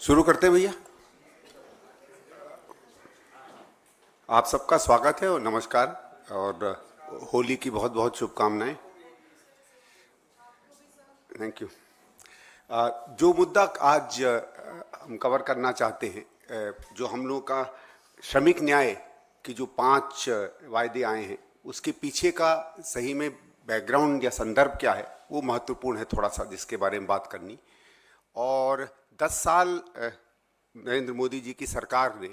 शुरू करते हैं भैया। आप सबका स्वागत है और नमस्कार और होली की बहुत बहुत शुभकामनाएं। Thank you. जो मुद्दा आज हम कवर करना चाहते हैं, जो हम लोगों का श्रमिक न्याय की जो 5 वायदे आए हैं, उसके पीछे का सही में बैकग्राउंड या संदर्भ क्या है, वो महत्वपूर्ण है थोड़ा सा, जिसके बारे में बात करनी। और 10 साल नरेंद्र मोदी जी की सरकार ने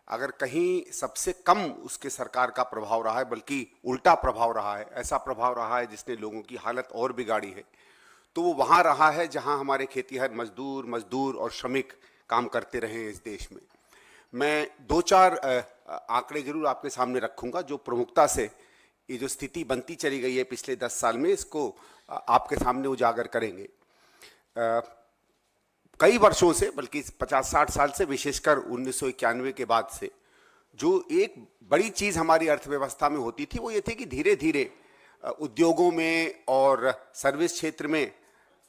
अगर कहीं सबसे कम उसके सरकार का प्रभाव रहा है, बल्कि उल्टा प्रभाव रहा है, ऐसा प्रभाव रहा है जिसने लोगों की हालत और बिगाड़ी है, तो वो वहाँ रहा है जहाँ हमारे खेतीहर मजदूर और श्रमिक काम करते रहे हैं इस देश में। मैं 2-4 आंकड़े जरूर आपके सामने रखूँगा जो प्रमुखता से ये जो स्थिति बनती चली गई है पिछले 10 साल में, इसको आपके सामने उजागर करेंगे। कई वर्षों से, बल्कि 50-60 साल से, विशेषकर 1991 के बाद से, जो एक बड़ी चीज़ हमारी अर्थव्यवस्था में होती थी वो ये थी कि धीरे धीरे उद्योगों में और सर्विस क्षेत्र में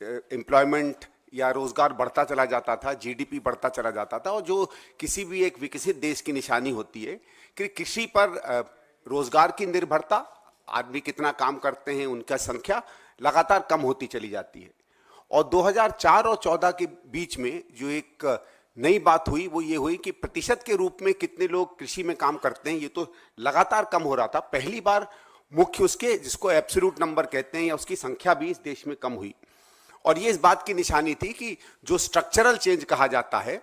एम्प्लॉयमेंट या रोजगार बढ़ता चला जाता था, जीडीपी बढ़ता चला जाता था। और जो किसी भी एक विकसित देश की निशानी होती है कि कृषि पर रोजगार की निर्भरता, आदमी कितना काम करते हैं, उनका संख्या लगातार कम होती चली जाती है। और 2004 और 14 के बीच में जो एक नई बात हुई वो ये हुई कि प्रतिशत के रूप में कितने लोग कृषि में काम करते हैं, ये तो लगातार कम हो रहा था। पहली बार मुख्य उसके, जिसको एब्सोल्यूट नंबर कहते हैं, या उसकी संख्या भी इस देश में कम हुई। और ये इस बात की निशानी थी कि जो स्ट्रक्चरल चेंज कहा जाता है,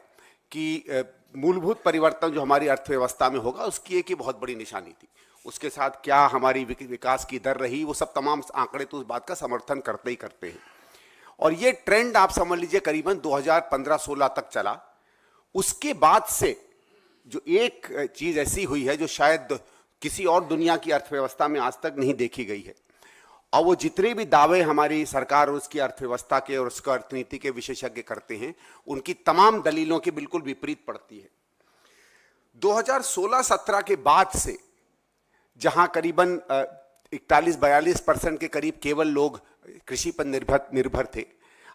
कि मूलभूत परिवर्तन जो हमारी अर्थव्यवस्था में होगा, उसकी एक ही बहुत बड़ी निशानी थी। उसके साथ क्या हमारी विकास की दर रही, वो सब तमाम आंकड़े तो उस बात का समर्थन करते ही करते हैं। और ये ट्रेंड आप समझ लीजिए करीबन 2015-16 तक चला। उसके बाद से जो एक चीज ऐसी हुई है जो शायद किसी और दुनिया की अर्थव्यवस्था में आज तक नहीं देखी गई है, और वो जितने भी दावे हमारी सरकार और उसकी अर्थव्यवस्था के और उसका अर्थनीति के विशेषज्ञ करते हैं, उनकी तमाम दलीलों के बिल्कुल विपरीत पड़ती है। 2016-17 के बाद से जहां करीबन 41-42% के करीब केवल लोग कृषि पर निर्भर थे,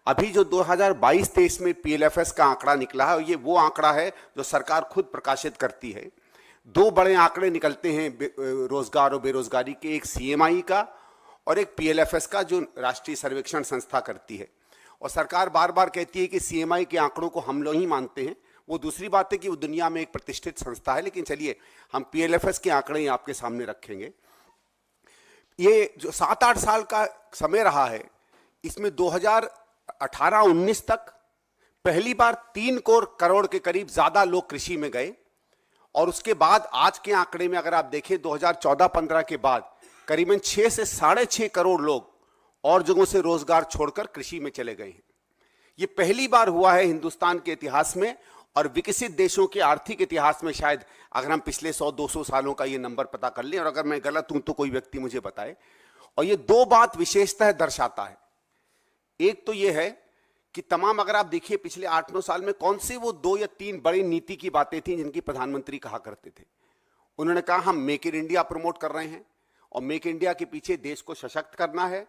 अभी जो 2022-23 में पीएलएफएस का आंकड़ा निकला है, ये वो आंकड़ा है जो सरकार खुद प्रकाशित करती है। 2 बड़े आंकड़े निकलते हैं रोजगार और बेरोजगारी के, एक सीएमआई का और एक पीएलएफएस का, जो राष्ट्रीय सर्वेक्षण संस्था करती है। और सरकार बार बार कहती है कि सीएमआई के आंकड़ों को हम लोग ही मानते हैं। वो दूसरी बात है कि वो दुनिया में एक प्रतिष्ठित संस्था है, लेकिन चलिए हम पीएलएफएस के आंकड़े ही आपके सामने रखेंगे। ये जो 7-8 साल का समय रहा है, इसमें 2018-19 तक पहली बार 3 करोड़ के करीब ज्यादा लोग कृषि में गए। और उसके बाद आज के आंकड़े में अगर आप देखें, 2014-15 के बाद करीबन 6 से 6.5 करोड़ लोग और जगहों से रोजगार छोड़कर कृषि में चले गए हैं। ये पहली बार हुआ है हिंदुस्तान के इतिहास में और विकसित देशों के आर्थिक इतिहास में, शायद अगर हम पिछले 100-200 सालों का ये नंबर पता कर लें, और अगर मैं गलत हूं तो कोई व्यक्ति मुझे बताए। और ये 2 बात विशेषतः दर्शाता है। एक तो ये है कि तमाम, अगर आप देखिए पिछले 8-9 साल में कौन से वो 2 या 3 बड़ी नीति की बातें थी जिनकी प्रधानमंत्री कहा करते थे। उन्होंने कहा हम मेक इन इंडिया प्रमोट कर रहे हैं, और मेक इंडिया के पीछे देश को सशक्त करना है,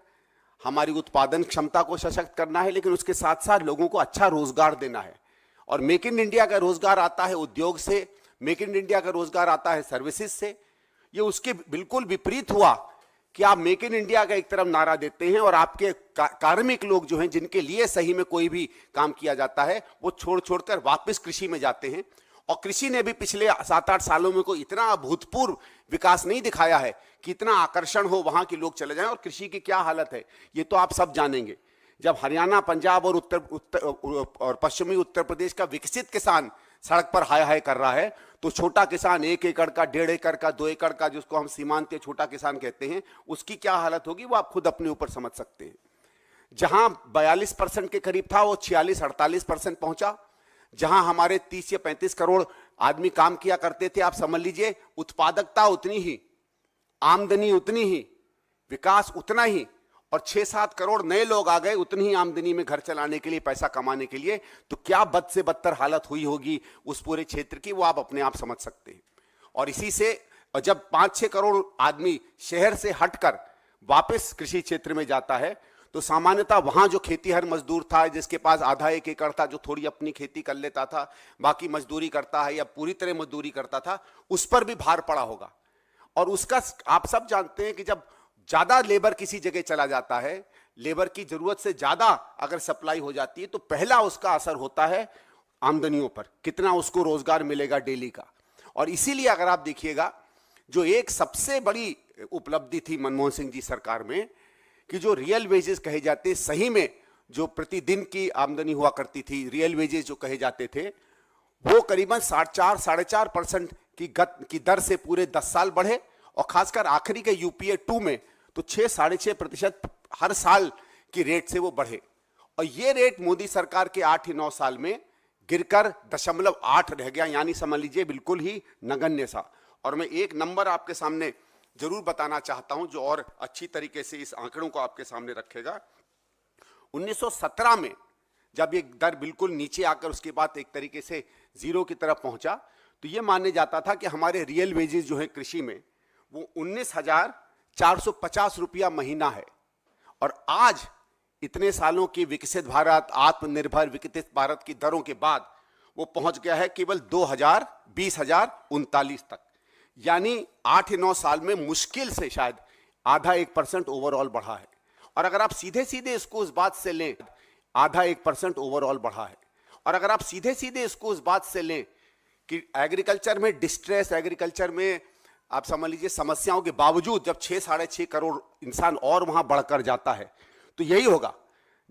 हमारी उत्पादन क्षमता को सशक्त करना है, लेकिन उसके साथ साथ लोगों को अच्छा रोजगार देना है। और मेक इन इंडिया का रोजगार आता है उद्योग से, मेक इन इंडिया का रोजगार आता है सर्विसेज से। ये उसके बिल्कुल विपरीत हुआ कि आप मेक इन इंडिया का एक तरफ नारा देते हैं और आपके कार्मिक लोग जो हैं, जिनके लिए सही में कोई भी काम किया जाता है, वो छोड़कर वापस कृषि में जाते हैं। और कृषि ने भी पिछले 7-8 सालों में कोई इतना अभूतपूर्व विकास नहीं दिखाया है कि इतना आकर्षण हो, वहां के लोग चले जाएं। और कृषि की क्या हालत है ये तो आप सब जानेंगे। जब हरियाणा, पंजाब और पश्चिमी उत्तर प्रदेश का विकसित किसान सड़क पर हाय हाय कर रहा है, तो छोटा किसान 1 एकड़ का, 1.5 एकड़ का, 2 एकड़ का, जिसको हम सीमांत या छोटा किसान कहते हैं, उसकी क्या हालत होगी वो आप खुद अपने ऊपर समझ सकते हैं। जहां 42% के करीब था, वो 46-48% पहुंचा। जहां हमारे 30 या 35 करोड़ आदमी काम किया करते थे, आप समझ लीजिए उत्पादकता उतनी ही, आमदनी उतनी ही, विकास उतना ही, और 6-7 करोड़ नए लोग आ गए उतनी ही आमदनी में घर चलाने के लिए, पैसा कमाने के लिए। तो क्या बद से बदतर हालत हुई होगी उस पूरे क्षेत्र की, वो आप अपने आप समझ सकते हैं। और इसी से जब 5-6 करोड़ आदमी शहर से हटकर वापस कृषि क्षेत्र में जाता है, तो सामान्यतः वहां जो खेतीहर मजदूर था, जिसके पास आधा एक एकड़ था, जो थोड़ी अपनी खेती कर लेता था, बाकी मजदूरी करता है या पूरी तरह मजदूरी करता था, उस पर भी भार पड़ा होगा। और उसका आप सब जानते हैं कि जब ज्यादा लेबर किसी जगह चला जाता है, लेबर की जरूरत से ज्यादा अगर सप्लाई हो जाती है, तो पहला उसका असर होता है आमदनियों पर, कितना उसको रोजगार मिलेगा डेली का। और इसीलिए अगर आप देखिएगा, जो एक सबसे बड़ी उपलब्धि थी मनमोहन सिंह जी सरकार में, कि जो रियल वेजेस कहे जाते हैं, सही में जो प्रतिदिन की आमदनी हुआ करती थी, रियल वेजेस जो कहे जाते थे, वो करीबन 4.5% की दर से पूरे 10 साल बढ़े। और खासकर आखिरी के यूपीए 2 में तो 6-6.5% हर साल की रेट से वो बढ़े। और ये रेट मोदी सरकार के 8-9 साल में गिरकर 0.8 रह गया, यानी समझ लीजिए बिल्कुल ही नगण्य सा। और मैं एक नंबर आपके सामने जरूर बताना चाहता हूं, जो और अच्छी तरीके से इस आंकड़ों को आपके सामने रखेगा। 1917 में जब ये दर बिल्कुल नीचे आकर उसके बाद एक तरीके से जीरो की तरफ पहुंचा, तो ये माने जाता था कि हमारे रियल वेजेस जो है कृषि में, वो 19,450 रुपया महीना है। और आज इतने सालों की विकसित भारत, आत्मनिर्भर विकसित भारत की दरों के बाद वो पहुंच गया है केवल 20,39 तक। यानी 8-9 साल में मुश्किल से शायद आधा 1% ओवरऑल बढ़ा है। और अगर आप सीधे सीधे इसको उस बात से लें, आधा 1% ओवरऑल बढ़ा है। और अगर आप सीधे सीधे इसको उस बात से लें कि एग्रीकल्चर में डिस्ट्रेस, एग्रीकल्चर में आप समझ लीजिए समस्याओं के बावजूद जब 6-6.5 करोड़ इंसान और वहां बढ़कर जाता है, तो यही होगा।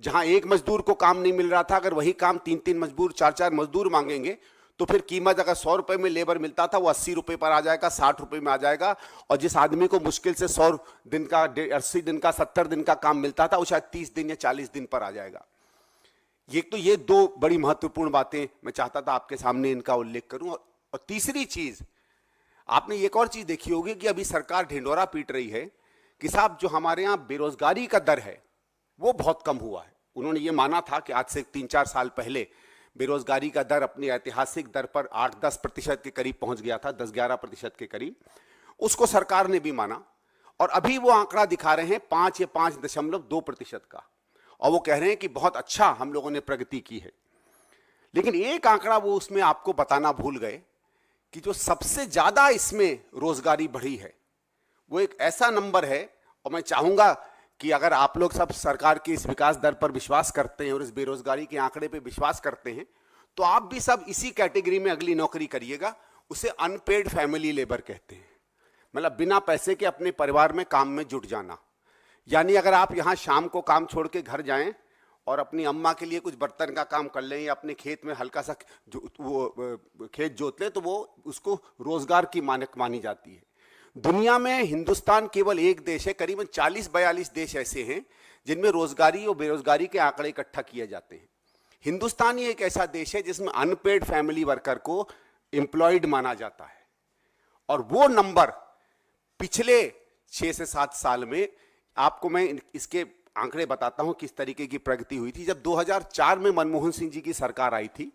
जहां एक मजदूर को काम नहीं मिल रहा था, अगर वही काम 3-3 मजदूर, 4-4 मजदूर मांगेंगे, तो फिर कीमत अगर 100 रुपए में लेबर मिलता था, वो 80 रुपए पर आ जाएगा, 60 रुपए में आ जाएगा। और जिस आदमी को मुश्किल से 100 दिन का, 80 दिन का, 70 दिन का काम मिलता था, वो शायद 30 दिन या 40 दिन पर आ जाएगा। ये दो बड़ी महत्वपूर्ण बातें मैं चाहता था आपके सामने इनका उल्लेख करूं। और तीसरी चीज, आपने एक और चीज देखी होगी कि अभी सरकार ढिंढोरा पीट रही है कि साहब जो हमारे यहां बेरोजगारी का दर है वो बहुत कम हुआ है। उन्होंने ये माना था कि आज से 3-4 साल पहले बेरोजगारी का दर अपनी ऐतिहासिक दर पर 8-10% के करीब पहुंच गया था, 10-11% के करीब। उसको सरकार ने भी माना और अभी वो आंकड़ा दिखा रहे हैं 5 या 5.2% का। और वो कह रहे हैं कि बहुत अच्छा हम लोगों ने प्रगति की है। लेकिन एक आंकड़ा वो उसमें आपको बताना भूल गए कि जो सबसे ज्यादा इसमें रोजगारी बढ़ी है, वो एक ऐसा नंबर है। और मैं चाहूंगा कि अगर आप लोग सब सरकार की इस विकास दर पर विश्वास करते हैं और इस बेरोजगारी के आंकड़े पे विश्वास करते हैं, तो आप भी सब इसी कैटेगरी में अगली नौकरी करिएगा। उसे अनपेड फैमिली लेबर कहते हैं, मतलब बिना पैसे के अपने परिवार में काम में जुट जाना। यानी अगर आप यहाँ शाम को काम छोड़ के घर जाएं और अपनी अम्मा के लिए कुछ बर्तन का काम कर लें या अपने खेत में हल्का सा खेत जोत लें, तो वो उसको रोजगार की मानक मानी जाती है। दुनिया में हिंदुस्तान केवल एक देश है, करीबन 40-42 देश ऐसे हैं जिनमें रोजगारी और बेरोजगारी के आंकड़े इकट्ठा किए जाते हैं। हिंदुस्तान ही एक ऐसा देश है जिसमें अनपेड फैमिली वर्कर को एम्प्लॉयड माना जाता है। और वो नंबर पिछले 6 से 7 साल में, आपको मैं इसके आंकड़े बताता हूं किस तरीके की प्रगति हुई थी। जब 2004 में मनमोहन सिंह जी की सरकार आई थी,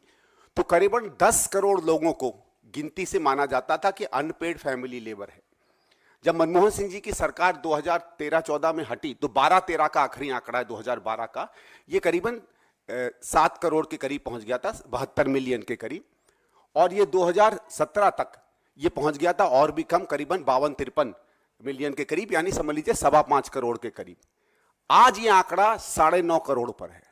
तो करीबन 10 करोड़ लोगों को गिनती से माना जाता था कि अनपेड फैमिली लेबर है। जब मनमोहन सिंह जी की सरकार 2013-14 में हटी, तो 12-13 का आखिरी आंकड़ा है 2012 का, ये करीबन 7 करोड़ के करीब पहुंच गया था, 72 मिलियन के करीब। और ये 2017 तक ये पहुंच गया था और भी कम, करीबन 52-53 मिलियन के करीब, यानी समझ लीजिए 5.25 करोड़ के करीब। आज ये आंकड़ा 9.5 करोड़ पर है।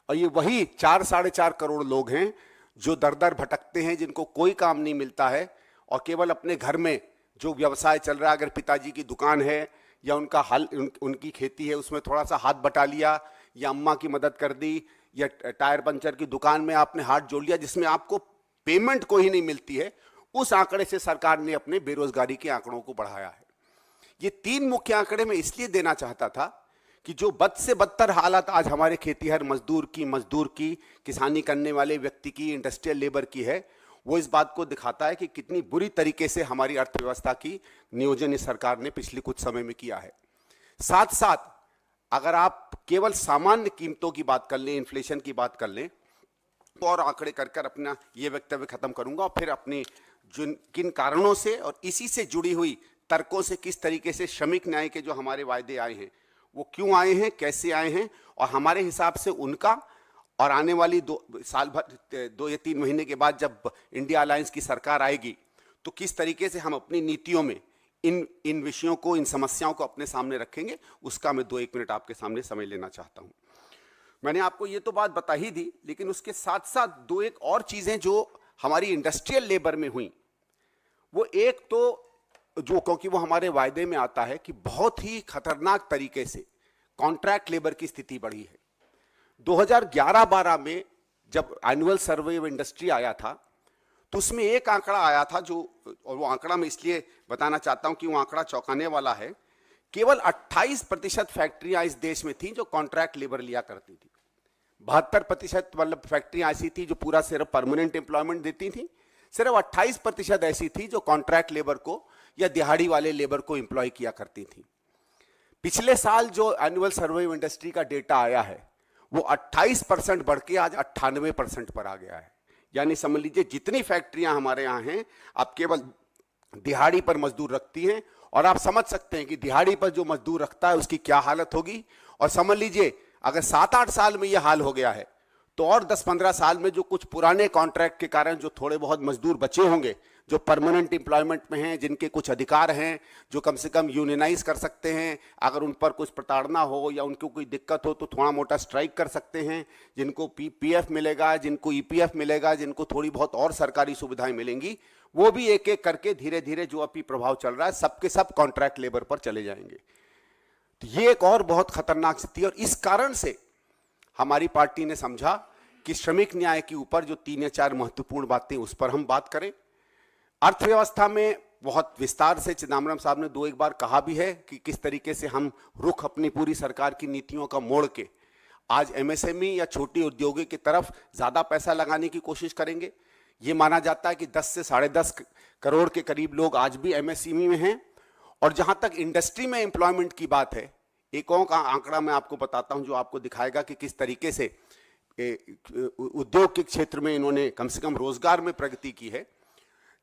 और ये वही 4-4.5 करोड़ लोग हैं जो दर दर भटकते हैं, जिनको कोई काम नहीं मिलता है और केवल अपने घर में जो व्यवसाय चल रहा है, अगर पिताजी की दुकान है या उनका उनकी खेती है, उसमें थोड़ा सा हाथ बटा लिया या अम्मा की मदद कर दी या टायर पंचर की दुकान में आपने हाथ जोड़ लिया, जिसमें आपको पेमेंट कोई नहीं मिलती है, उस आंकड़े से सरकार ने अपने बेरोजगारी के आंकड़ों को बढ़ाया है। ये 3 मुख्य आंकड़े मैं इसलिए देना चाहता था कि जो बद से बदतर हालत आज हमारे खेतीहर मजदूर की, किसानी करने वाले व्यक्ति की, इंडस्ट्रियल लेबर की है, वो इस बात को दिखाता है कि कितनी बुरी तरीके से हमारी अर्थव्यवस्था की नियोजन इस सरकार ने पिछले कुछ समय में किया है। साथ साथ अगर आप केवल सामान्य कीमतों की बात कर लें, इन्फ्लेशन की बात कर लें, तो और आंकड़े कर अपना ये वक्तव्य खत्म करूंगा और फिर अपनी किन कारणों से और इसी से जुड़ी हुई तर्कों से किस तरीके से श्रमिक न्याय के जो हमारे वायदे आए हैं वो क्यों आए हैं, कैसे आए हैं, और हमारे हिसाब से उनका और आने वाली 2 साल भर 2 या 3 महीने के बाद जब इंडिया अलायंस की सरकार आएगी तो किस तरीके से हम अपनी नीतियों में इन विषयों को, इन समस्याओं को अपने सामने रखेंगे, उसका मैं 2-1 मिनट आपके सामने समय लेना चाहता हूं। मैंने आपको ये तो बात बता ही दी, लेकिन उसके साथ साथ 2-1 और चीजें जो हमारी इंडस्ट्रियल लेबर में हुई, वो एक तो जो, क्योंकि वो हमारे वायदे में आता है कि बहुत ही खतरनाक तरीके से कॉन्ट्रैक्ट लेबर की स्थिति बढ़ी है। 2011-12 में जब एनुअल सर्वे ऑफ इंडस्ट्री आया था तो उसमें एक आंकड़ा आया था जो, और वो आंकड़ा मैं इसलिए बताना चाहता हूं कि वो आंकड़ा चौंकाने वाला है। केवल 28% फैक्ट्रियां इस देश में थी जो कॉन्ट्रैक्ट लेबर लिया करती थी। 72% मतलब फैक्ट्रियां ऐसी थी जो पूरा सिर्फ परमानेंट एम्प्लॉयमेंट देती थी। सिर्फ 28% ऐसी थी जो कॉन्ट्रैक्ट लेबर को या दिहाड़ी वाले लेबर को एम्प्लॉय किया करती थी। पिछले साल जो एनुअल सर्वे ऑफ इंडस्ट्री का डेटा आया है वो 28% बढ़ के आज 98% पर आ गया है। यानी समझ लीजिए जितनी फैक्ट्रियां हमारे यहाँ हैं अब केवल दिहाड़ी पर मजदूर रखती हैं, और आप समझ सकते हैं कि दिहाड़ी पर जो मजदूर रखता है उसकी क्या हालत होगी। और समझ लीजिए अगर 7-8 साल में यह हाल हो गया है तो और 10-15 साल में जो कुछ पुराने कॉन्ट्रैक्ट के कारण जो थोड़े बहुत मजदूर बचे होंगे, जो परमानेंट एम्प्लॉयमेंट में हैं, जिनके कुछ अधिकार हैं, जो कम से कम यूनियनाइज कर सकते हैं, अगर उन पर कुछ प्रताड़ना हो या उनको कोई दिक्कत हो तो थोड़ा मोटा स्ट्राइक कर सकते हैं, जिनको पीएफ मिलेगा, जिनको ईपीएफ मिलेगा, जिनको थोड़ी बहुत और सरकारी सुविधाएं मिलेंगी, वो भी एक एक करके धीरे धीरे जो अभी प्रभाव चल रहा है सबके सब कॉन्ट्रैक्ट लेबर पर चले जाएंगे। तो ये एक और बहुत खतरनाक स्थिति है, और इस कारण से हमारी पार्टी ने समझा कि श्रमिक न्याय के ऊपर जो 3 या 4 महत्वपूर्ण बातें उस पर हम बात करें। अर्थव्यवस्था में बहुत विस्तार से चिदम्बरम साहब ने 2-1 बार कहा भी है कि किस तरीके से हम रुख अपनी पूरी सरकार की नीतियों का मोड़ के आज एमएसएमई या छोटी उद्योगों की तरफ ज्यादा पैसा लगाने की कोशिश करेंगे। ये माना जाता है कि 10 से 10.5 करोड़ के करीब लोग आज भी एमएसएमई में हैं। और जहां तक इंडस्ट्री में एम्प्लॉयमेंट की बात है, एक और आंकड़ा मैं आपको बताता हूं जो आपको दिखाएगा कि किस तरीके से उद्योग के क्षेत्र में इन्होंने कम से कम रोजगार में प्रगति की है।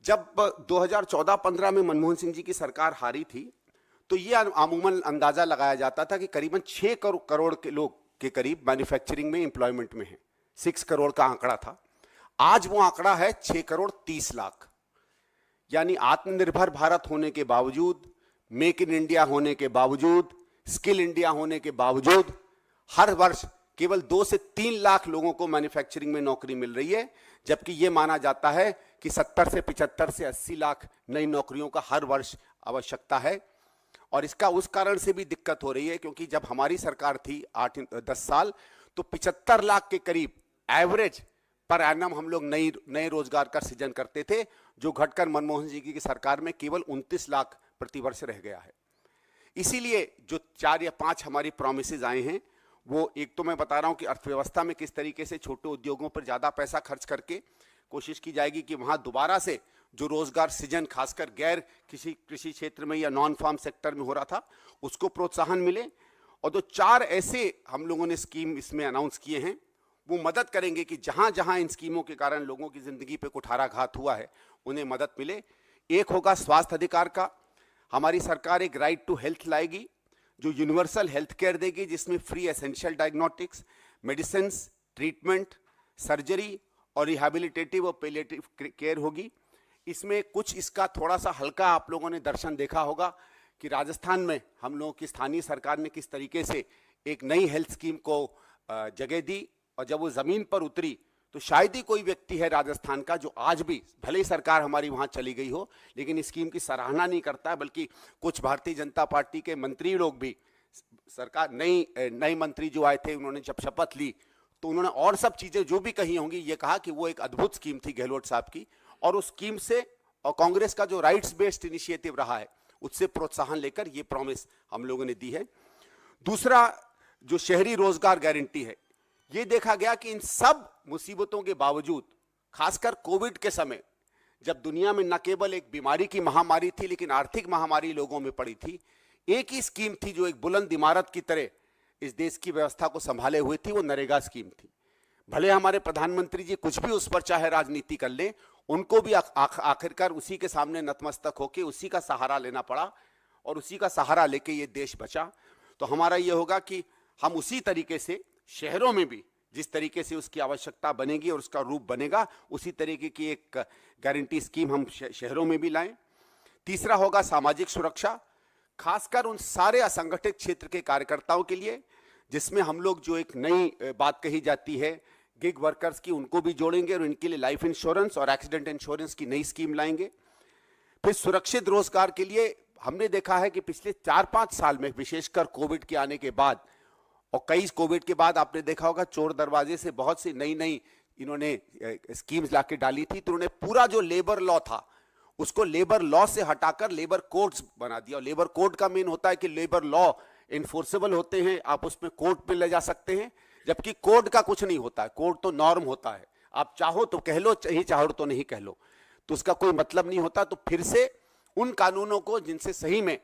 जब 2014-15 में मनमोहन सिंह जी की सरकार हारी थी तो ये अमूमन अंदाजा लगाया जाता था कि करीबन 6 करोड़ के लोग के करीब मैन्युफैक्चरिंग में एम्प्लॉयमेंट में है। 6 करोड़ का आंकड़ा था, आज वो आंकड़ा है 6 करोड़ 30 लाख। यानी आत्मनिर्भर भारत होने के बावजूद, मेक इन इंडिया होने के बावजूद, स्किल इंडिया होने के बावजूद हर वर्ष केवल 2 से 3 लाख लोगों को मैन्युफैक्चरिंग में नौकरी मिल रही है, जबकि यह माना जाता है कि 70 से 75 से 80 लाख नई नौकरियों का हर वर्ष आवश्यकता है। और इसका उस कारण से भी दिक्कत हो रही है क्योंकि जब हमारी सरकार थी 8-10 साल तो 75 लाख के करीब एवरेज पर एनम हम लोग नए रोजगार का सृजन करते थे, जो घटकर मनमोहन जी की सरकार में केवल 29 लाख प्रतिवर्ष रह गया है। इसीलिए जो 4 या 5 हमारी प्रॉमिसेस आए हैं, वो एक तो मैं बता रहा हूं कि अर्थव्यवस्था में किस तरीके से छोटे उद्योगों पर ज्यादा पैसा खर्च करके कोशिश की जाएगी कि वहां दोबारा से जो रोजगार सृजन खासकर गैर कृषि क्षेत्र में या नॉन फार्म सेक्टर में हो रहा था उसको प्रोत्साहन मिले। और तो 4 ऐसे हम लोगों ने स्कीम इसमें अनाउंस किए हैं, वो मदद करेंगे कि जहां जहां इन स्कीमों के कारण लोगों की जिंदगी पे कुठाराघात हुआ है उन्हें मदद मिले। एक होगा स्वास्थ्य अधिकार का, हमारी सरकार एक राइट टू हेल्थ लाएगी जो यूनिवर्सल हेल्थ केयर देगी, जिसमें free essential diagnostics, medicine, treatment, surgery और रिहैबिलिटेटिव और पैलिएटिव केयर होगी। इसमें कुछ इसका थोड़ा सा हल्का आप लोगों ने दर्शन देखा होगा कि राजस्थान में हम लोगों की स्थानीय सरकार ने किस तरीके से एक नई हेल्थ स्कीम को जगह दी, और जब वो जमीन पर उतरी तो शायद ही कोई व्यक्ति है राजस्थान का जो आज भी, भले ही सरकार हमारी वहां चली गई हो, लेकिन इस स्कीम की सराहना नहीं करता है। बल्कि कुछ भारतीय जनता पार्टी के मंत्री लोग भी, सरकार नई मंत्री जो आए थे उन्होंने जब शपथ ली तो उन्होंने और सब चीजें जो भी कही होंगी ये कहा कि वो एक अद्भुत स्कीम थी गहलोत साहब की, और उस स्कीम से और कांग्रेस का जो राइट्स बेस्ड इनिशिएटिव रहा है उससे प्रोत्साहन लेकर ये प्रॉमिस हम लोगों ने दी है। दूसरा जो शहरी रोजगार गारंटी है, ये देखा गया कि इन सब मुसीबतों के बावजूद, खासकर कोविड के समय जब दुनिया में न केवल एक बीमारी की महामारी थी लेकिन आर्थिक महामारी लोगों में पड़ी थी, एक ही स्कीम थी जो एक बुलंद इमारत की तरह इस देश की व्यवस्था को संभाले हुए थी, वो नरेगा स्कीम थी। भले हमारे प्रधानमंत्री जी कुछ भी उस पर चाहे राजनीति कर ले, उनको भी आखिरकार उसी के सामने नतमस्तक होकर उसी का सहारा लेना पड़ा और उसी का सहारा लेके ये देश बचा। तो हमारा ये होगा कि हम उसी तरीके से शहरों में भी जिस तरीके से उसकी आवश्यकता बनेगी और उसका रूप बनेगा, उसी तरीके की एक गारंटी स्कीम हम शहरों में भी लाएं। तीसरा होगा सामाजिक सुरक्षा, खासकर उन सारे असंगठित क्षेत्र के कार्यकर्ताओं के लिए जिसमें हम लोग जो एक नई बात कही जाती है गिग वर्कर्स की, उनको भी जोड़ेंगे और इनके लिए लाइफ इंश्योरेंस और एक्सीडेंट इंश्योरेंस की नई स्कीम लाएंगे। फिर सुरक्षित रोजगार के लिए हमने देखा है कि पिछले 4-5 साल में, विशेषकर कोविड के आने के बाद और कई कोविड के बाद आपने देखा होगा चोर दरवाजे से बहुत सी नई इन्होंने स्कीम्स लाके डाली थी। तो उन्होंने पूरा जो लेबर लॉ था उसको लेबर लॉ से हटाकर लेबर कोड्स बना दिया। और लेबर कोड का मेन होता है कि लेबर लॉ इन्फोर्सेबल होते हैं, आप उसमें कोर्ट पे ले जा सकते हैं, जबकि कोड का कुछ नहीं होता है। कोड तो नॉर्म होता है, आप चाहो तो कह लो, चाहो तो नहीं कह लो, तो उसका कोई मतलब नहीं होता। तो फिर से उन कानूनों को जिनसे सही में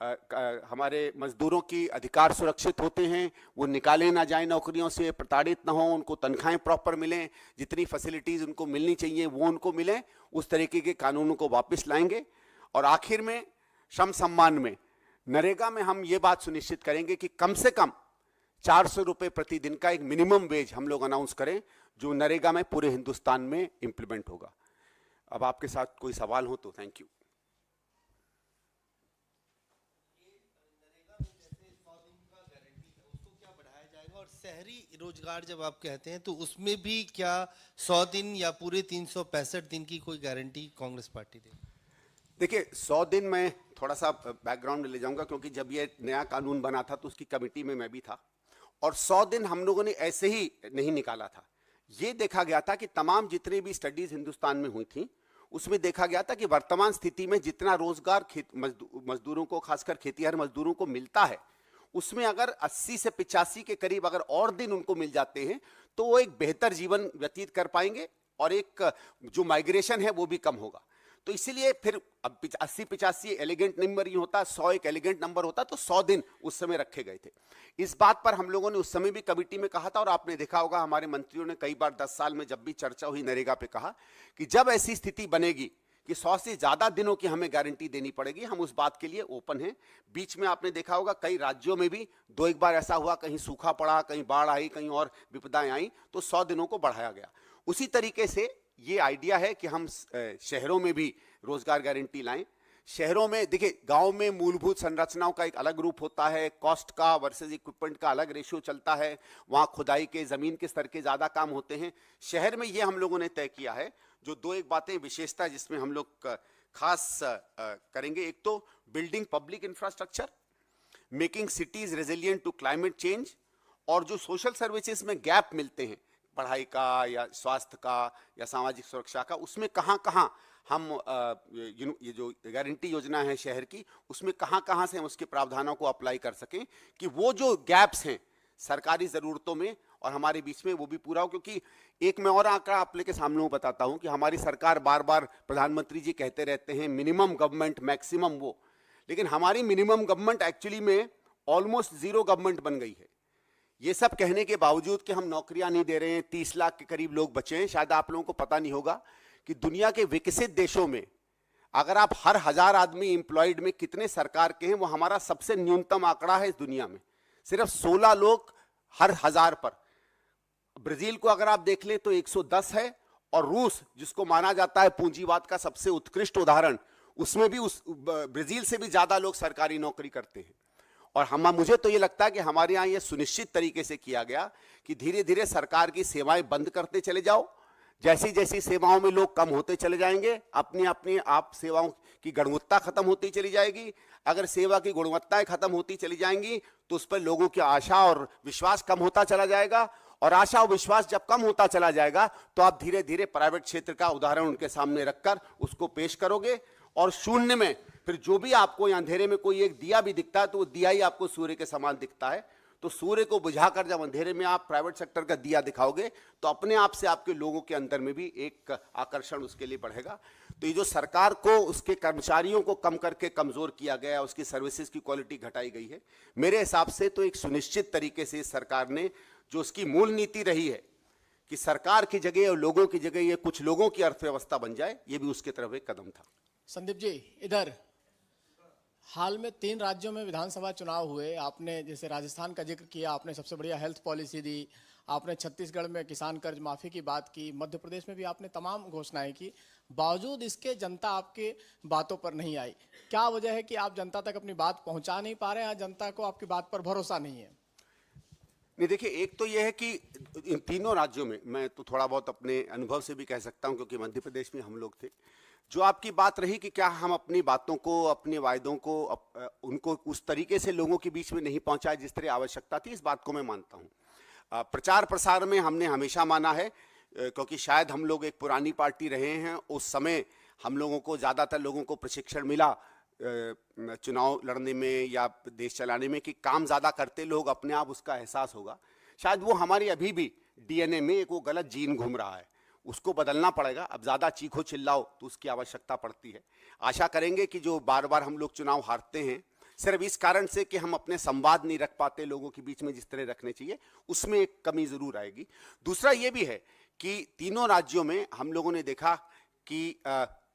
हमारे मजदूरों की अधिकार सुरक्षित होते हैं, वो निकाले ना जाए नौकरियों से, प्रताड़ित ना हो, उनको तनख्वाहें प्रॉपर मिलें, जितनी फैसिलिटीज उनको मिलनी चाहिए वो उनको मिलें, उस तरीके के कानूनों को वापस लाएंगे। और आखिर में श्रम सम्मान में, नरेगा में हम ये बात सुनिश्चित करेंगे कि कम से कम 400 रुपये प्रतिदिन का एक मिनिमम वेज हम लोग अनाउंस करें, जो नरेगा में पूरे हिंदुस्तान में इंप्लीमेंट होगा। अब आपके साथ कोई सवाल हो तो थैंक यू। और शहरी रोजगार जब आप कहते हैं तो उसमें भी क्या 100 दिन या पूरे 365 दिन की कोई गारंटी कांग्रेस पार्टी देगी? देखिए, 100 दिन में थोड़ा सा बैकग्राउंड ले जाऊंगा, क्योंकि जब ये नया कानून बना था तो उसकी कमेटी में मैं भी था, और 100 दिन हम लोगों ने ऐसे ही नहीं निकाला था। ये देखा गया था कि तमाम जितनी भी स्टडीज हिंदुस्तान में हुई थी उसमें देखा गया था कि वर्तमान स्थिति में जितना रोजगार मजदूरों को, खासकर खेतीहर मजदूरों को मिलता है, उसमें अगर 80 से 85 के करीब अगर और दिन उनको मिल जाते हैं तो वो एक बेहतर जीवन व्यतीत कर पाएंगे और एक जो माइग्रेशन है वो भी कम होगा। तो इसीलिए फिर अब 80-85 एलिगेंट नंबर ही होता, 100 एक एलिगेंट नंबर होता, तो 100 दिन उस समय रखे गए थे। इस बात पर हम लोगों ने उस समय भी कमेटी में कहा था, और आपने देखा होगा हमारे मंत्रियों ने कई बार 10 साल में जब भी चर्चा हुई नरेगा पे कहा कि जब ऐसी स्थिति बनेगी कि 100 से ज्यादा दिनों की हमें गारंटी देनी पड़ेगी, हम उस बात के लिए ओपन हैं। बीच में आपने देखा होगा कई राज्यों में भी 2-1 बार ऐसा हुआ, कहीं सूखा पड़ा, कहीं बाढ़ आई, कहीं और विपदाएं आई, तो 100 दिनों को बढ़ाया गया। उसी तरीके से ये आइडिया है कि हम शहरों में भी रोजगार गारंटी लाएं। शहरों में देखिए, गांव में मूलभूत संरचनाओं का एक अलग रूप होता है, कॉस्ट का वर्सेस इक्विपमेंट का अलग रेशियो चलता है, वहां खुदाई के, जमीन के स्तर के ज्यादा काम होते हैं। शहर में ये हम लोगों ने तय किया है, जो 2-1 बातें विशेषता जिसमें हम लोग खास करेंगे। एक तो building public infrastructure, making cities resilient to climate change, और जो सोशल सर्विसेज में गैप मिलते हैं, पढ़ाई का या स्वास्थ्य का या सामाजिक सुरक्षा का, उसमें कहाँ कहाँ हम ये जो गारंटी योजना है शहर की, उसमें कहाँ कहाँ से हम उसके प्रावधानों को अप्लाई कर सकें कि वो जो गैप्स हैं सरकारी ज़रूरतों में और हमारे बीच में, वो भी पूरा हो। क्योंकि एक मैं और आंकड़ा आप लेके सामने बताता हूं कि हमारी सरकार बार बार, प्रधानमंत्री जी कहते रहते हैं मिनिमम गवर्नमेंट मैक्सिमम वो, लेकिन हमारी मिनिमम गवर्नमेंट एक्चुअली में ऑलमोस्ट जीरो गवर्नमेंट बन गई है। ये सब कहने के बावजूद कि हम नौकरियां नहीं दे रहे हैं, 30 लाख के करीब लोग बचे हैं। शायद आप लोगों को पता नहीं होगा कि दुनिया के विकसित देशों में अगर आप हर 1000 आदमी एम्प्लॉयड में कितने सरकार के हैं, वो हमारा सबसे न्यूनतम आंकड़ा है इस दुनिया में, सिर्फ 16 लोग हर 1000 पर। ब्राजील को अगर आप देख लें तो 110 है, और रूस जिसको माना जाता है पूंजीवाद का सबसे उत्कृष्ट उदाहरण, उसमें भी उस ब्राजील से भी ज्यादा लोग सरकारी नौकरी करते हैं। और मुझे तो ये लगता है कि हमारे यहाँ ये सुनिश्चित तरीके से किया गया कि धीरे धीरे सरकार की सेवाएं बंद करते चले जाओ, जैसी जैसी सेवाओं में लोग कम होते चले जाएंगे, अपनी अपनी आप सेवाओं की गुणवत्ता खत्म होती चली जाएगी। अगर सेवा की गुणवत्ताएं खत्म होती चली जाएंगी तो उस पर लोगों की आशा और विश्वास कम होता चला जाएगा, और आशा और विश्वास जब कम होता चला जाएगा तो आप धीरे धीरे प्राइवेट क्षेत्र का उदाहरण उनके सामने रखकर उसको पेश करोगे, और शून्य में फिर जो भी आपको अंधेरे में कोई एक दिया भी दिखता है तो वो दिया ही आपको सूर्य के समान दिखता है। तो सूर्य को बुझाकर जब अंधेरे में आप प्राइवेट सेक्टर का दिया दिखाओगे तो अपने आप से आपके लोगों के अंदर में भी एक आकर्षण उसके लिए बढ़ेगा। तो ये जो सरकार को उसके कर्मचारियों को कम करके कमजोर किया गया, उसकी सर्विसेज की क्वालिटी घटाई गई है, मेरे हिसाब से तो एक सुनिश्चित तरीके से सरकार ने, जो उसकी मूल नीति रही है कि सरकार की जगह और लोगों की जगह ये कुछ लोगों की अर्थव्यवस्था बन जाए, ये भी उसके तरफ एक कदम था। संदीप जी इधर, हाल में 3 राज्यों में विधानसभा चुनाव हुए। आपने जैसे राजस्थान का जिक्र किया, आपने सबसे बढ़िया हेल्थ पॉलिसी दी, आपने छत्तीसगढ़ में किसान कर्ज माफी की बात की, मध्य प्रदेश में भी आपने तमाम घोषणाएं की। बावजूद इसके जनता आपके बातों पर नहीं आई। क्या वजह है कि आप जनता तक अपनी बात पहुंचा नहीं पा रहे हैं, जनता को आपकी बात पर भरोसा नहीं है? नहीं, देखिए, एक तो यह है कि इन तीनों राज्यों में मैं तो थोड़ा बहुत अपने अनुभव से भी कह सकता हूं, क्योंकि मध्य प्रदेश में हम लोग थे। जो आपकी बात रही कि क्या हम अपनी बातों को, अपने वायदों को उनको उस तरीके से लोगों के बीच में नहीं पहुंचाए जिस तरह आवश्यकता थी, इस बात को मैं मानता हूं। प्रचार प्रसार में हमने हमेशा माना है, क्योंकि शायद हम लोग एक पुरानी पार्टी रहे हैं, उस समय हम लोगों को, ज़्यादातर लोगों को प्रशिक्षण मिला चुनाव लड़ने में या देश चलाने में, कि काम ज़्यादा करते लोग अपने आप उसका एहसास होगा। शायद वो हमारी अभी भी डीएनए में एक वो गलत जीन घूम रहा है, उसको बदलना पड़ेगा। अब ज़्यादा चीखो चिल्लाओ तो उसकी आवश्यकता पड़ती है। आशा करेंगे कि जो बार बार हम लोग चुनाव हारते हैं सिर्फ इस कारण से कि हम अपने संवाद नहीं रख पाते लोगों के बीच में जिस तरह रखने चाहिए, उसमें एक कमी ज़रूर आएगी। दूसरा ये भी है कि तीनों राज्यों में हम लोगों ने देखा कि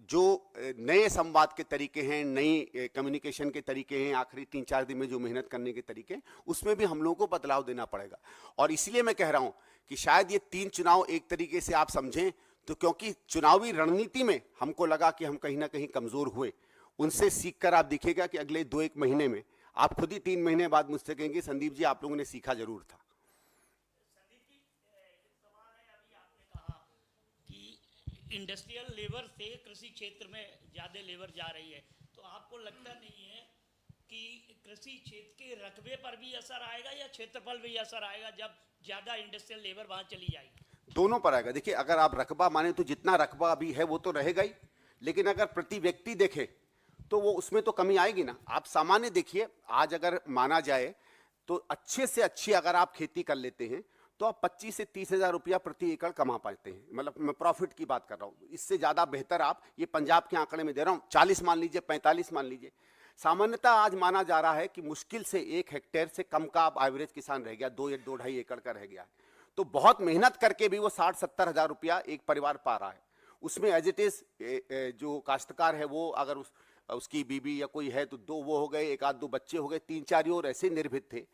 जो नए संवाद के तरीके हैं, नई कम्युनिकेशन के तरीके हैं, आखिरी 3-4 दिन में जो मेहनत करने के तरीके हैं, उसमें भी हम लोगों को बदलाव देना पड़ेगा। और इसलिए मैं कह रहा हूं कि शायद ये 3 चुनाव एक तरीके से आप समझें तो, क्योंकि चुनावी रणनीति में हमको लगा कि हम कहीं ना कहीं कमजोर हुए, उनसे सीखकर आप दिखेगा कि अगले 2-1 महीने में आप खुद ही 3 महीने बाद मुझसे कहेंगे, संदीप जी आप लोगों ने सीखा जरूर था। इंडस्ट्रियल लेबर से कृषि क्षेत्र में ज़्यादा लेबर जा रही है, तो आपको लगता नहीं है कि कृषि क्षेत्र के रकबे पर भी असर आएगा या क्षेत्रफल भी असर आएगा जब ज़्यादा इंडस्ट्रियल लेबर वहाँ चली जाएगी? दोनों पर आएगा। देखिए, अगर आप रकबा माने तो जितना रकबा अभी है वो तो रहेगा ही, लेकिन अगर प्रति व्यक्ति देखें तो वो उसमें तो कमी आएगी ना। आप सामान्य देखिए, आज अगर माना जाए तो अच्छे से अच्छी अगर आप खेती कर लेते हैं तो आप 25 से 30 हजार रुपया प्रति एकड़ कमा पाते हैं। मतलब मैं प्रॉफिट की बात कर रहा हूँ, इससे ज़्यादा बेहतर आप, ये पंजाब के आंकड़े में दे रहा हूँ, 40 मान लीजिए, 45 मान लीजिए। सामान्यतः आज माना जा रहा है कि मुश्किल से 1 हेक्टेयर से कम का आप एवरेज किसान रह गया, 2 या 2.5 एकड़ का रह गया है। तो बहुत मेहनत करके भी वो 60-70 हजार रुपया एक परिवार पा रहा है। उसमें एज इट इज जो काश्तकार है वो अगर उसकी बीबी या कोई है तो 2 वो हो गए, 1-2 बच्चे हो गए, 3-4 और ऐसे निर्भीत थे,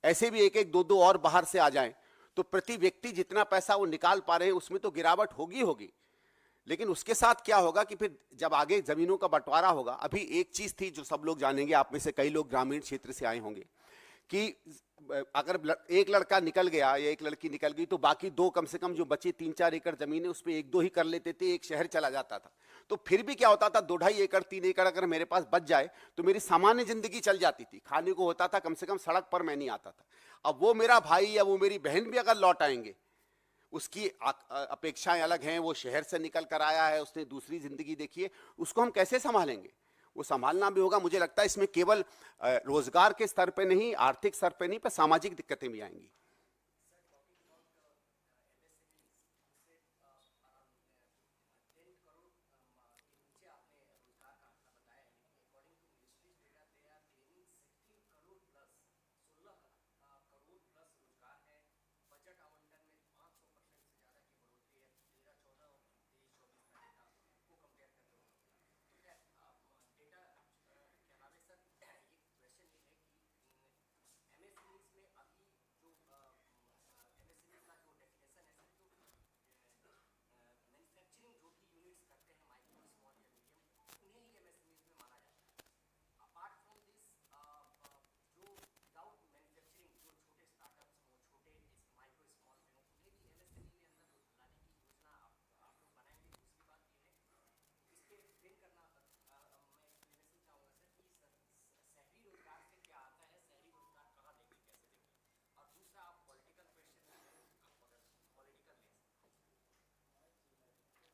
ऐसे भी 1-1, 2-2 और बाहर से आ जाएं तो प्रति व्यक्ति जितना पैसा वो निकाल पा रहे हैं उसमें तो गिरावट होगी। लेकिन उसके साथ क्या होगा कि फिर जब आगे जमीनों का बंटवारा होगा, अभी एक चीज थी जो सब लोग जानेंगे, आप में से कई लोग ग्रामीण क्षेत्र से आए होंगे, कि अगर एक लड़का निकल गया या एक लड़की निकल गई तो बाकी 2 कम से कम जो बची 3-4 एकड़ जमीन है उसपे 1-2 ही कर लेते थे, एक शहर चला जाता था। तो फिर भी क्या होता था, 2-2.5 एकड़ 3 एकड़ अगर मेरे पास बच जाए तो मेरी सामान्य जिंदगी चल जाती थी, खाने को होता था, कम से कम सड़क पर मैं नहीं आता था। अब वो मेरा भाई या वो मेरी बहन भी अगर लौट आएंगे, उसकी अपेक्षाएं अलग हैं, वो शहर से निकल कर आया है, उसने दूसरी जिंदगी देखी है, उसको हम कैसे संभालेंगे? वो संभालना भी होगा। मुझे लगता है इसमें केवल रोजगार के स्तर पे नहीं, आर्थिक स्तर पे नहीं, पर सामाजिक दिक्कतें भी आएंगी।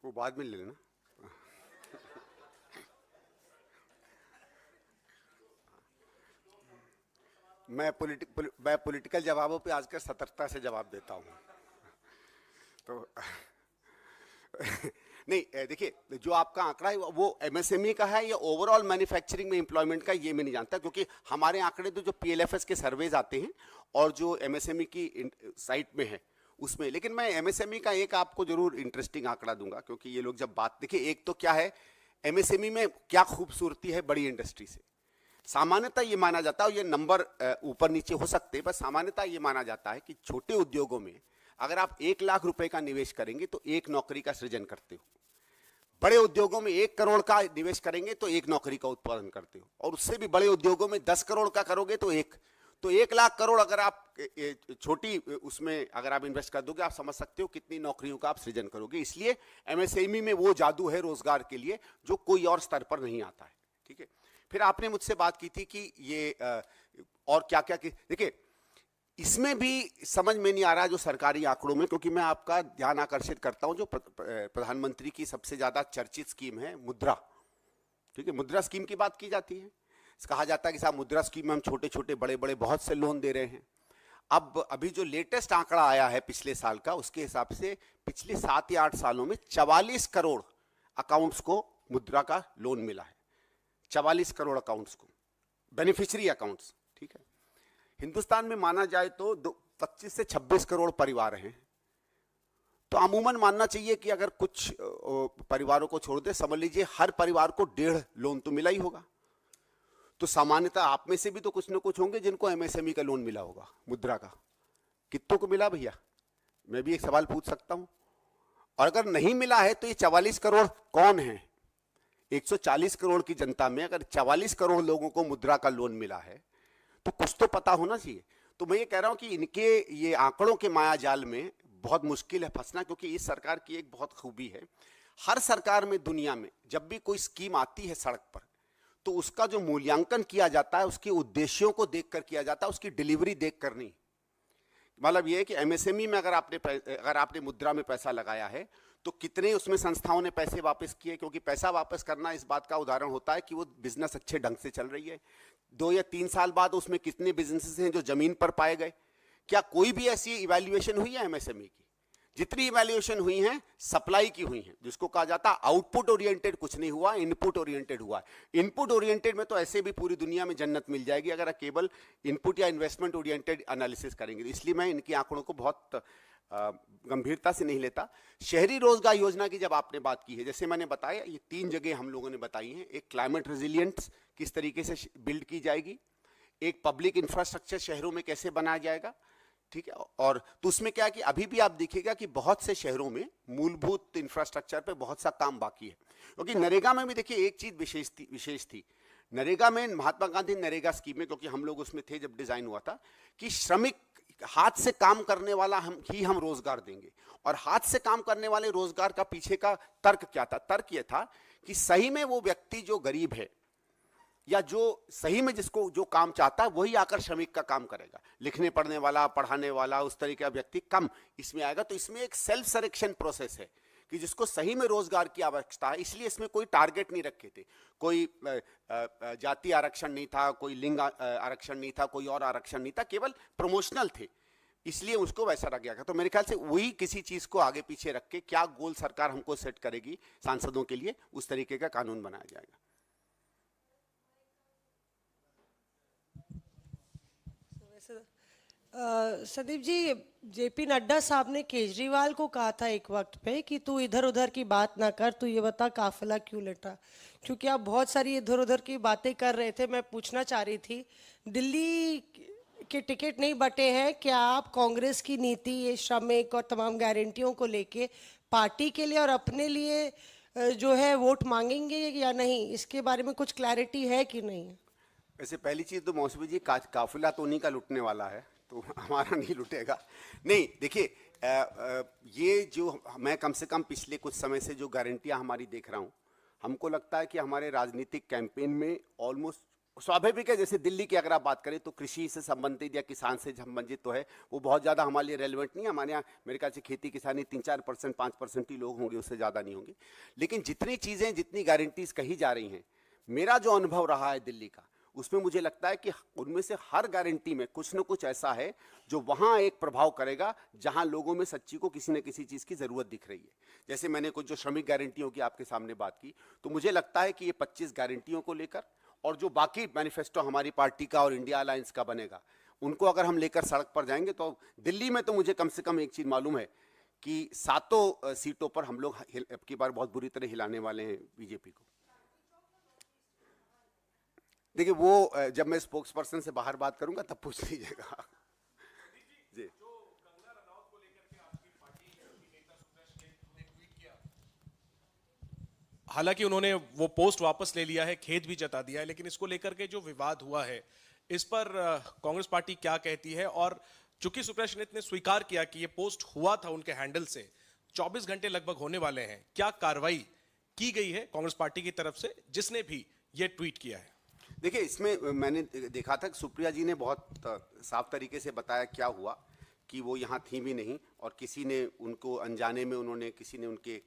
वो बाद में ले लेना। मैं पॉलिटिकल जवाबों पे आजकल सतर्कता से जवाब देता हूँ। तो नहीं, देखिए, जो आपका आंकड़ा है वो एमएसएमई का है या ओवरऑल मैन्युफैक्चरिंग में एम्प्लॉयमेंट का, ये मैं नहीं जानता, क्योंकि हमारे आंकड़े तो जो पीएलएफएस के सर्वेज आते हैं और जो एमएसएमई की साइट में है उसमें। लेकिन मैं एमएसएमई का एक आपको जरूर इंटरेस्टिंग आंकड़ा दूंगा, क्योंकि ये लोग जब बात, देखिए, एक तो क्या है एमएसएमई में क्या खूबसूरती है बड़ी इंडस्ट्री से। सामान्यतः ये माना जाता है, और ये नंबर ऊपर नीचे हो सकते हैं, बस सामान्यतः ये माना जाता है कि छोटे उद्योगों में अगर आप 1 लाख रुपए का निवेश करेंगे तो 1 नौकरी का सृजन करते हो। बड़े उद्योगों में 1 करोड़ का निवेश करेंगे तो 1 नौकरी का उत्पादन करते हो, और उससे भी बड़े उद्योगों में 10 करोड़ का करोगे तो 1 लाख करोड़ अगर आप छोटी उसमें अगर आप इन्वेस्ट कर दोगे, आप समझ सकते हो कितनी नौकरियों का आप सृजन करोगे। इसलिए एमएसएमई में वो जादू है रोजगार के लिए जो कोई और स्तर पर नहीं आता है। ठीक है, फिर आपने मुझसे बात की थी कि ये और क्या क्या, देखिए इसमें भी समझ में नहीं आ रहा जो सरकारी आंकड़ों में, क्योंकि मैं आपका ध्यान आकर्षित करता हूं जो प्रधानमंत्री की सबसे ज्यादा चर्चित स्कीम है मुद्रा। ठीक है, मुद्रा स्कीम की बात की जाती है, कहा जाता है कि साहब मुद्रा स्कीम में हम छोटे छोटे बड़े बड़े बहुत से लोन दे रहे हैं। अब अभी जो लेटेस्ट आंकड़ा आया है पिछले साल का, उसके हिसाब से पिछले 7 या 8 सालों में 44 करोड़ अकाउंट्स को मुद्रा का लोन मिला है। 44 करोड़ अकाउंट्स को, बेनिफिशियरी अकाउंट्स। ठीक है, हिंदुस्तान में माना जाए तो 25 से 26 करोड़ परिवार हैं, तो अमूमन मानना चाहिए कि अगर कुछ परिवारों को छोड़ दे, समझ लीजिए हर परिवार को 1.5 लोन तो मिला ही होगा। तो सामान्यतः आप में से भी तो कुछ न कुछ होंगे जिनको एमएसएमई का लोन मिला होगा मुद्रा का। कितनों को मिला भैया? मैं भी एक सवाल पूछ सकता हूं। और अगर नहीं मिला है तो ये 44 करोड़ कौन है? 140 करोड़ की जनता में अगर 44 करोड़ लोगों को मुद्रा का लोन मिला है तो कुछ तो पता होना चाहिए। तो मैं ये कह रहा हूं कि इनके ये आंकड़ों के माया जाल में बहुत मुश्किल है फंसना, क्योंकि इस सरकार की एक बहुत खूबी है, हर सरकार में दुनिया में जब भी कोई स्कीम आती है सड़क पर तो उसका जो मूल्यांकन किया जाता है उसके उद्देश्यों को देखकर किया जाता है, उसकी डिलीवरी देखकर नहीं। मतलब यह है कि एमएसएमई में अगर आपने मुद्रा में पैसा लगाया है तो कितने उसमें संस्थाओं ने पैसे वापस किए, क्योंकि पैसा वापस करना इस बात का उदाहरण होता है कि वो बिजनेस अच्छे ढंग से चल रही है। 2 या 3 साल बाद उसमें कितने बिजनेसेस हैं जो जमीन पर पाए गए। क्या कोई भी ऐसी इवैल्यूएशन हुई है एमएसएमई की? जितनी इवैल्यूएशन हुई हैं सप्लाई की हुई हैं, जिसको कहा जाता है आउटपुट ओरिएंटेड कुछ नहीं हुआ, इनपुट ओरिएंटेड हुआ है। इनपुट ओरिएंटेड में तो ऐसे भी पूरी दुनिया में जन्नत मिल जाएगी अगर केवल इनपुट या इन्वेस्टमेंट ओरिएंटेड एनालिसिस करेंगे। इसलिए मैं इनकी आंकड़ों को बहुत गंभीरता से नहीं लेता। शहरी रोजगार योजना की जब आपने बात की है, जैसे मैंने बताया ये 3 जगह हम लोगों ने बताई हैं। एक क्लाइमेट रेजिलियंस किस तरीके से बिल्ड की जाएगी, एक पब्लिक इंफ्रास्ट्रक्चर शहरों में कैसे बनाया जाएगा। ठीक है, और तो उसमें क्या है कि अभी भी आप देखिएगा कि बहुत से शहरों में मूलभूत इंफ्रास्ट्रक्चर पे बहुत सा काम बाकी है। क्योंकि नरेगा में भी देखिए एक चीज विशेष थी। नरेगा में महात्मा गांधी नरेगा स्कीम में, क्योंकि हम लोग उसमें थे जब डिजाइन हुआ था, कि श्रमिक हाथ से काम करने वाला हम रोजगार देंगे। और हाथ से काम करने वाले रोजगार का पीछे का तर्क क्या था? तर्क यह था कि सही में वो व्यक्ति जो गरीब है या जो सही में जिसको जो काम चाहता है वही आकर श्रमिक का काम करेगा। लिखने पढ़ने वाला, पढ़ाने वाला, उस तरीके का व्यक्ति कम इसमें आएगा। तो इसमें एक सेल्फ सिलेक्शन प्रोसेस है कि जिसको सही में रोजगार की आवश्यकता है। इसलिए इसमें कोई टारगेट नहीं रखे थे, कोई जाति आरक्षण नहीं था, कोई लिंग आरक्षण नहीं था, कोई और आरक्षण नहीं था, केवल प्रमोशनल थे, इसलिए उसको वैसा रख गया था। तो मेरे ख्याल से वही किसी चीज को आगे पीछे रख के क्या गोल सरकार हमको सेट करेगी सांसदों के लिए, उस तरीके का कानून बनाया जाएगा। संदीप जी, जेपी नड्डा साहब ने केजरीवाल को कहा था एक वक्त पे कि तू इधर उधर की बात ना कर, तू ये बता काफिला क्यों लटा। क्योंकि आप बहुत सारी इधर उधर की बातें कर रहे थे, मैं पूछना चाह रही थी, दिल्ली के टिकट नहीं बटे हैं, क्या आप कांग्रेस की नीति ये श्रमिक और तमाम गारंटियों को लेके पार्टी के लिए और अपने लिए जो है वोट मांगेंगे या नहीं? इसके बारे में कुछ क्लैरिटी है कि नहीं? वैसे पहली चीज तो मौसमी जी, काफिला तो उन्हीं का लुटने वाला है, तो हमारा नहीं लुटेगा। नहीं, देखिए ये जो मैं कम से कम पिछले कुछ समय से जो गारंटियां हमारी देख रहा हूं, हमको लगता है कि हमारे राजनीतिक कैंपेन में ऑलमोस्ट स्वाभाविक है। जैसे दिल्ली की अगर आप बात करें तो कृषि से संबंधित या किसान से संबंधित तो है, वो बहुत ज़्यादा हमारे लिए रेलिवेंट नहीं है। हमारे यहाँ मेरे ख्याल से खेती किसानी 3-4%, 5% ही लोग होंगे, उससे ज़्यादा नहीं होंगे। लेकिन जितनी चीज़ें, जितनी गारंटीज कही जा रही हैं, मेरा जो अनुभव रहा है दिल्ली का, उसमें मुझे लगता है कि उनमें से हर गारंटी में कुछ न कुछ ऐसा है जो वहाँ एक प्रभाव करेगा जहाँ लोगों में सच्ची को किसी न किसी चीज़ की ज़रूरत दिख रही है। जैसे मैंने कुछ जो श्रमिक गारंटियों की आपके सामने बात की, तो मुझे लगता है कि ये 25 गारंटियों को लेकर और जो बाकी मैनिफेस्टो हमारी पार्टी का और इंडिया अलायंस का बनेगा, उनको अगर हम लेकर सड़क पर जाएंगे तो दिल्ली में तो मुझे कम से कम एक चीज़ मालूम है कि 7 सीटों पर हम लोग अब की बार बहुत बुरी तरह हिलाने वाले हैं बीजेपी को। देखिए वो जब मैं स्पोक्स पर्सन से बाहर बात करूंगा तब पूछ लीजिएगा। जी हालांकि उन्होंने वो पोस्ट वापस ले लिया है, खेद भी जता दिया है, लेकिन इसको लेकर के जो विवाद हुआ है इस पर कांग्रेस पार्टी क्या कहती है? और चूंकि सुप्रिया श्रीनेत ने स्वीकार किया कि ये पोस्ट हुआ था उनके हैंडल से, 24 घंटे लगभग होने वाले हैं, क्या कार्रवाई की गई है कांग्रेस पार्टी की तरफ से जिसने भी ये ट्वीट किया है? देखिए इसमें मैंने देखा था कि सुप्रिया जी ने बहुत साफ तरीके से बताया क्या हुआ, कि वो यहाँ थी भी नहीं और किसी ने उनको अनजाने में उन्होंने किसी ने उनके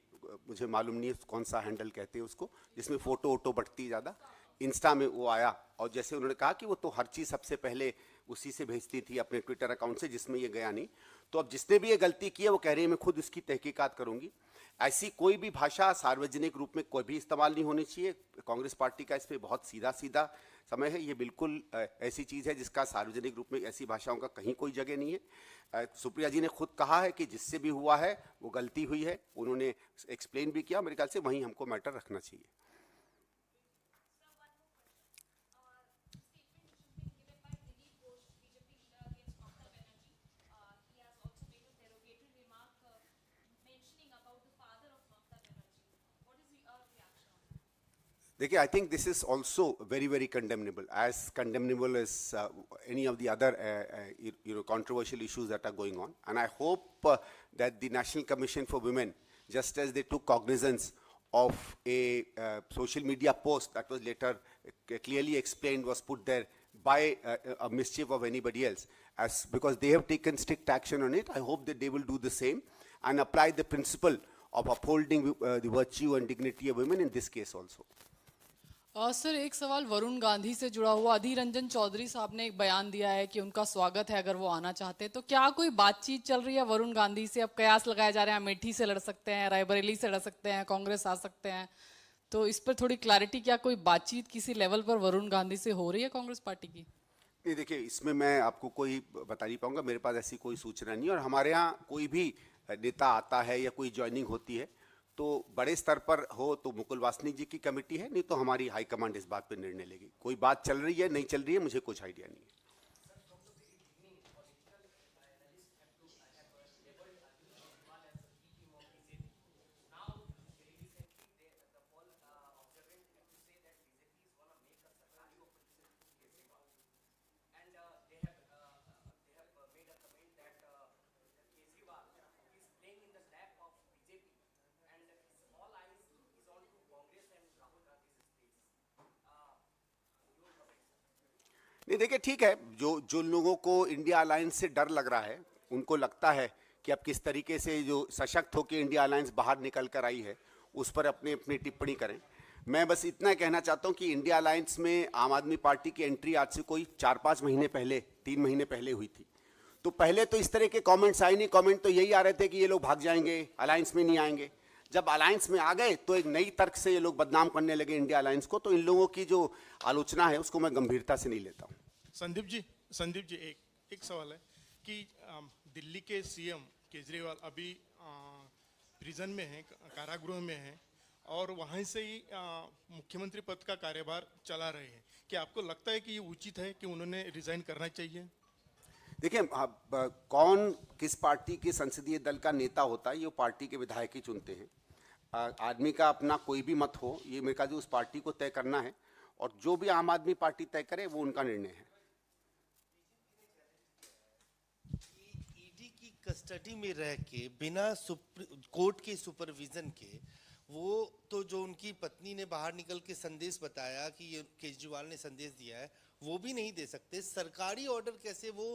मुझे मालूम नहीं है कौन सा हैंडल कहते हैं उसको, जिसमें फ़ोटो वोटो बढ़ती है ज़्यादा, इंस्टा में वो आया और जैसे उन्होंने कहा कि वो तो हर चीज़ सबसे पहले उसी से भेजती थी अपने ट्विटर अकाउंट से, जिसमें ये गया नहीं। तो अब जिसने भी ये गलती की है वो कह रही है मैं खुद इसकी तहकीकात करूंगी। ऐसी कोई भी भाषा सार्वजनिक रूप में कोई भी इस्तेमाल नहीं होनी चाहिए। कांग्रेस पार्टी का इस पर बहुत सीधा सीधा समय है। ये बिल्कुल ऐसी चीज़ है जिसका सार्वजनिक रूप में ऐसी भाषाओं का कहीं कोई जगह नहीं है। सुप्रिया जी ने खुद कहा है कि जिससे भी हुआ है वो गलती हुई है, उन्होंने एक्सप्लेन भी किया। मेरे ख्याल से वहीं हमको मैटर रखना चाहिए। देखिए I think this is also very very condemnable, as condemnable as any of the other controversial issues that are going on, and I hope that the National Commission for Women, just as they took cognizance of a social media post that was later clearly explained was put there by a mischief of anybody else, as because they have taken strict action on it, I hope that they will do the same and apply the principle of upholding the virtue and dignity of women in this case also. Sir एक सवाल वरुण गांधी से जुड़ा हुआ। अधीर रंजन चौधरी साहब ने एक बयान दिया है कि उनका स्वागत है अगर वो आना चाहते हैं, तो क्या कोई बातचीत चल रही है वरुण गांधी से? अब कयास लगाया जा रहा है अमेठी से लड़ सकते हैं, रायबरेली से लड़ सकते हैं, कांग्रेस आ सकते हैं, तो इस पर थोड़ी क्लैरिटी, क्या कोई बातचीत किसी लेवल पर वरुण गांधी से हो रही है कांग्रेस पार्टी की? नहीं देखिए इसमें मैं आपको कोई बता नहीं पाऊंगा, मेरे पास ऐसी कोई सूचना नहीं। और हमारे यहाँ कोई भी नेता आता है या कोई ज्वाइनिंग होती है तो बड़े स्तर पर हो तो मुकुल वासनिक जी की कमेटी है, नहीं तो हमारी हाईकमांड इस बात पर निर्णय लेगी। कोई बात चल रही है नहीं चल रही है मुझे कुछ आइडिया नहीं है। नहीं देखिए ठीक है, जो लोगों को इंडिया अलायंस से डर लग रहा है, उनको लगता है कि अब किस तरीके से जो सशक्त होकर इंडिया अलायंस बाहर निकल कर आई है उस पर अपनी अपनी टिप्पणी करें। मैं बस इतना कहना चाहता हूं कि इंडिया अलायंस में आम आदमी पार्टी की एंट्री आज से कोई 4-5 महीने पहले, 3 महीने पहले हुई थी। तो पहले तो इस तरह के कमेंट्स आए नहीं। कमेंट तो यही आ रहे थे कि ये लोग भाग जाएंगे, अलायंस में नहीं आएंगे। जब अलायंस में आ गए तो एक नई तर्क से ये लोग बदनाम करने लगे इंडिया अलायंस को। तो इन लोगों की जो आलोचना है उसको मैं गंभीरता से नहीं लेता हूँ। संदीप जी एक सवाल है कि दिल्ली के सीएम केजरीवाल अभी प्रिजन में हैं, कारागृह में हैं और वहाँ से ही मुख्यमंत्री पद का कार्यभार चला रहे हैं। क्या आपको लगता है कि ये उचित है कि उन्होंने रिजाइन करना चाहिए? देखिए कौन किस पार्टी के संसदीय दल का नेता होता है ये पार्टी के विधायक ही चुनते हैं। आदमी का अपना कोई भी मत हो, ये मेरे ख्याल से उस पार्टी को तय करना है और जो भी आम आदमी पार्टी तय करे वो उनका निर्णय है। ईडी की कस्टडी में रह के बिना कोर्ट के सुपरविजन के, वो तो जो उनकी पत्नी ने बाहर निकल के संदेश बताया कि ये केजरीवाल ने संदेश दिया है, वो भी नहीं दे सकते। सरकारी ऑर्डर कैसे वो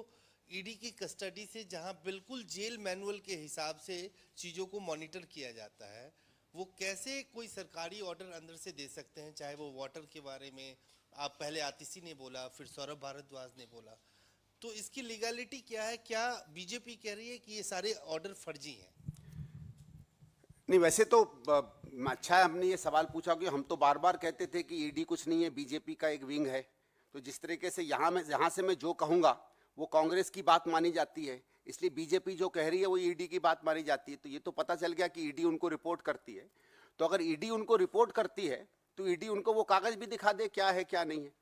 ईडी की कस्टडी से, जहां बिल्कुल जेल मैनुअल के हिसाब से चीज़ों को मॉनिटर किया जाता है, वो कैसे कोई सरकारी ऑर्डर अंदर से दे सकते हैं? चाहे वो वाटर के बारे में आप पहले आतिशी ने बोला, फिर सौरभ भारद्वाज ने बोला, तो इसकी लीगलिटी क्या है? क्या बीजेपी कह रही है कि ये सारे ऑर्डर फर्जी हैं? नहीं वैसे तो अच्छा है हमने ये सवाल पूछा कि हम तो बार बार कहते थे कि ईडी कुछ नहीं है, बीजेपी का एक विंग है। तो जिस तरीके से यहाँ से मैं जो कहूँगा वो कांग्रेस की बात मानी जाती है, इसलिए बीजेपी जो कह रही है वो ईडी की बात मानी जाती है। तो ये तो पता चल गया कि ईडी उनको रिपोर्ट करती है। तो अगर ईडी उनको रिपोर्ट करती है तो ईडी उनको वो कागज़ भी दिखा दे क्या है क्या नहीं है।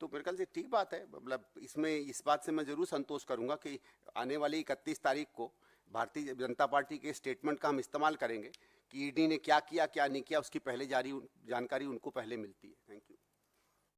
तो मेरे ख्याल से ठीक बात है। मतलब इसमें इस बात से मैं जरूर संतोष करूंगा कि आने वाली 31 तारीख को भारतीय जनता पार्टी के स्टेटमेंट का हम इस्तेमाल करेंगे कि ईडी ने क्या किया क्या नहीं किया, उसकी पहले जारी जानकारी उनको पहले मिलती है।